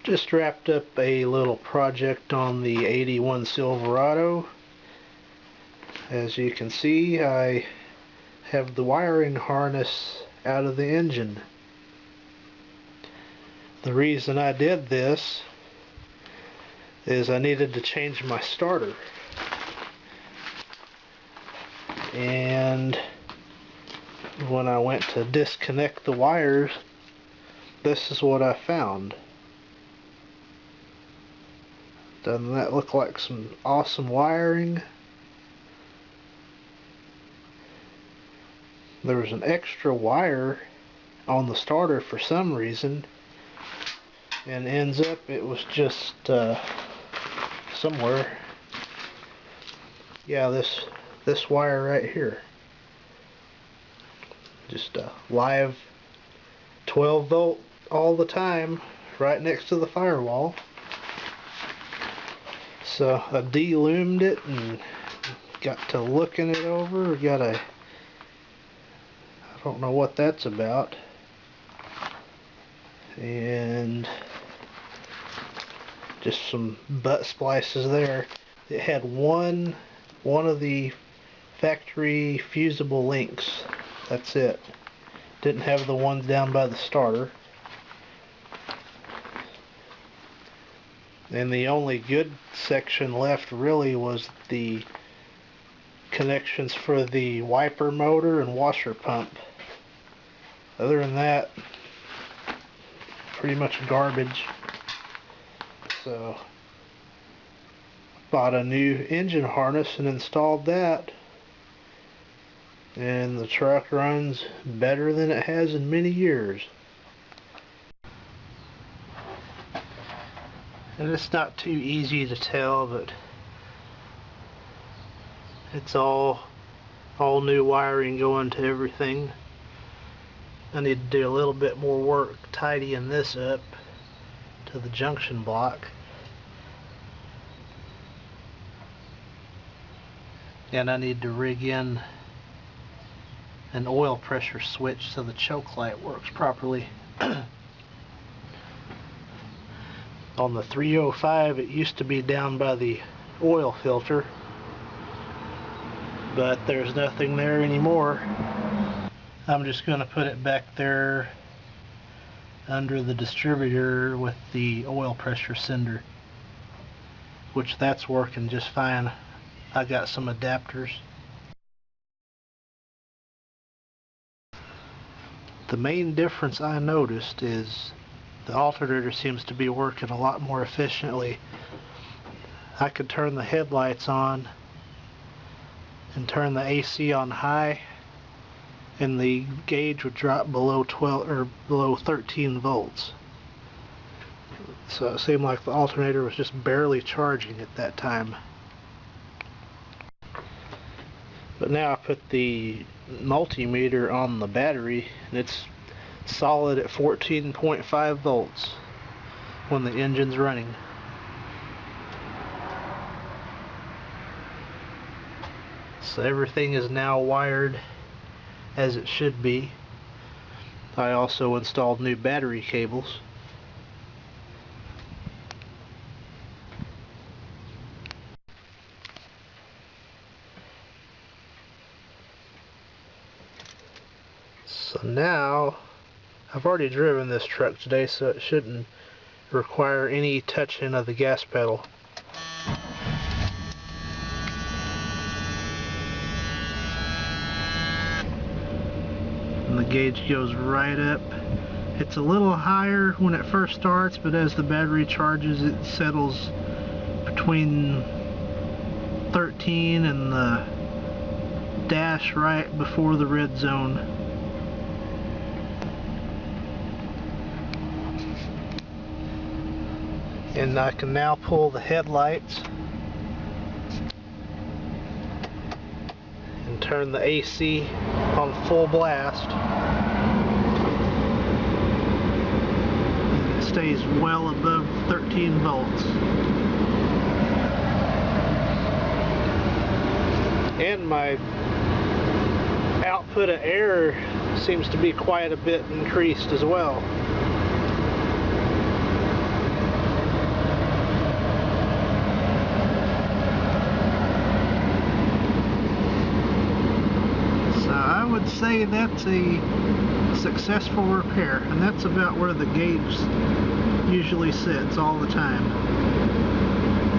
Just wrapped up a little project on the 81 Silverado. As you can see, I have the wiring harness out of the engine. The reason I did this is I needed to change my starter. And when I went to disconnect the wires, this is what I found. Doesn't that look like some awesome wiring? There was an extra wire on the starter for some reason, and ends up it was just somewhere. Yeah, this wire right here. Just a live 12 volt all the time, right next to the firewall. So I de-loomed it and got to looking it over. I don't know what that's about. And just some butt splices there. It had one of the factory fusible links. That's it. Didn't have the ones down by the starter. And the only good section left really was the connections for the wiper motor and washer pump. Other than that, pretty much garbage. So bought a new engine harness and installed that, and the truck runs better than it has in many years. And it's not too easy to tell, but it's all new wiring going to everything. I need to do a little bit more work tidying this up to the junction block. And I need to rig in an oil pressure switch so the choke light works properly. On the 305, it used to be down by the oil filter, but there's nothing there anymore. I'm just going to put it back there under the distributor with the oil pressure sender, which that's working just fine. I got some adapters. The main difference I noticed is the alternator seems to be working a lot more efficiently. I could turn the headlights on and turn the AC on high, and the gauge would drop below 12 or below 13 volts. So it seemed like the alternator was just barely charging at that time. But now I put the multimeter on the battery, and it's solid at 14.5 volts when the engine's running. So everything is now wired as it should be. I also installed new battery cables. So now, I've already driven this truck today, so it shouldn't require any touching of the gas pedal. And the gauge goes right up. It's a little higher when it first starts, but as the battery charges, it settles between 13 and the dash right before the red zone. And I can now pull the headlights and turn the AC on full blast. It stays well above 13 volts. And my output of air seems to be quite a bit increased as well. say that's a successful repair, and that's about where the gauge usually sits all the time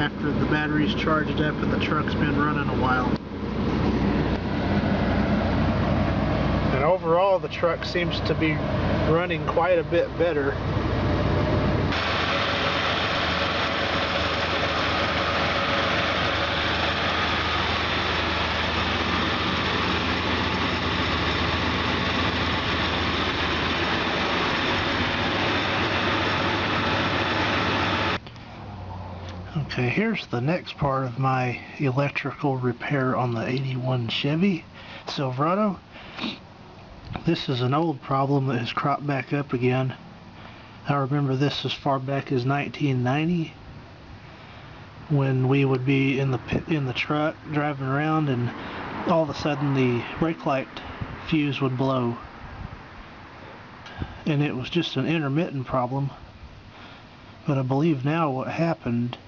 after the battery's charged up and the truck's been running a while. And overall the truck seems to be running quite a bit better. Okay, here's the next part of my electrical repair on the 81 Chevy Silverado. This is an old problem that has cropped back up again. I remember this as far back as 1990 when we would be in the truck driving around and all of a sudden the brake light fuse would blow. And it was just an intermittent problem. But I believe now what happened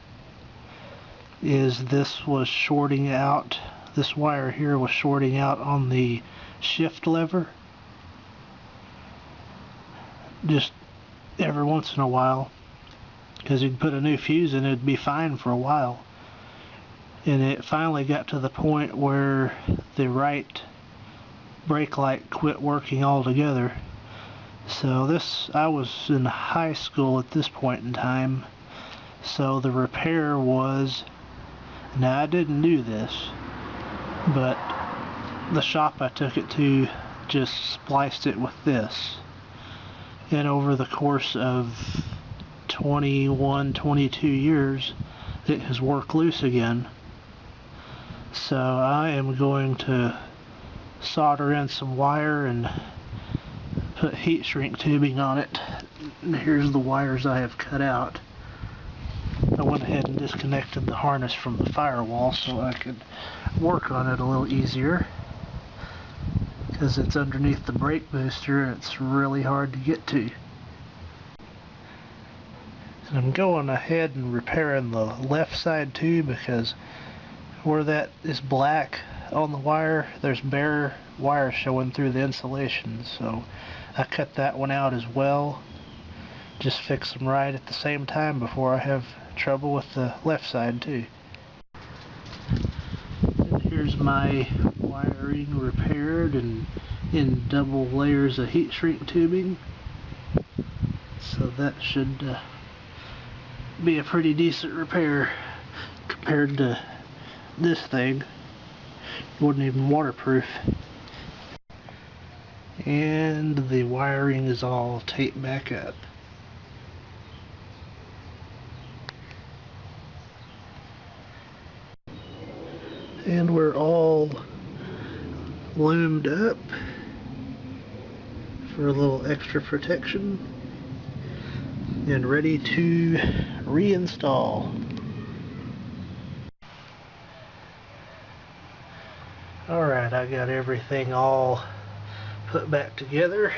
is this was shorting out, this wire here was shorting out on the shift lever just every once in a while, because you'd put a new fuse in, it'd be fine for a while, and it finally got to the point where the right brake light quit working altogether. So this, I was in high school at this point in time, so the repair was, now I didn't do this, but the shop I took it to just spliced it with this, and over the course of 21, 22 years it has worked loose again. So I am going to solder in some wire and put heat shrink tubing on it. And here's the wires I have cut out. I went ahead and disconnected the harness from the firewall so I could work on it a little easier, because it's underneath the brake booster and it's really hard to get to. And I'm going ahead and repairing the left side too, because where that is black on the wire, there's bare wire showing through the insulation, so I cut that one out as well. Just fix them right at the same time before I have trouble with the left side too. And here's my wiring repaired and in double layers of heat shrink tubing, so that should be a pretty decent repair compared to this thing. It wasn't even waterproof. And the wiring is all taped back up. And we're all loomed up for a little extra protection and ready to reinstall. Alright, I got everything all put back together.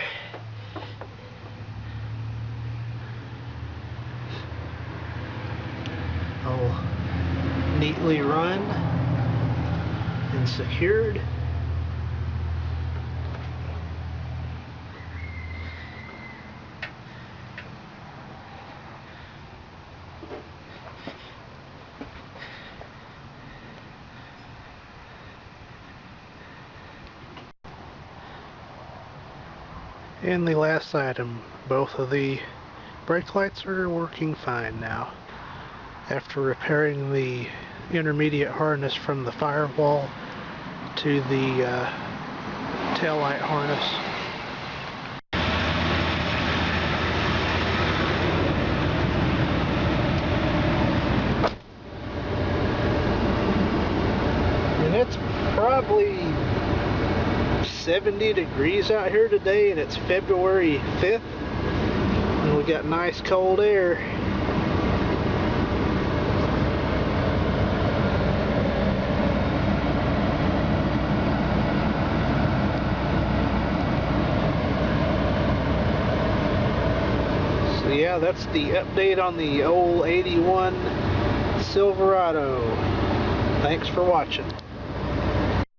All neatly run and secured. And the last item, both of the brake lights are working fine now. After repairing the intermediate harness from the firewall to the tail light harness. And it's probably 70 degrees out here today, and it's February 5th, and we got nice cold air. So yeah, that's the update on the old 81 Silverado. Thanks for watching.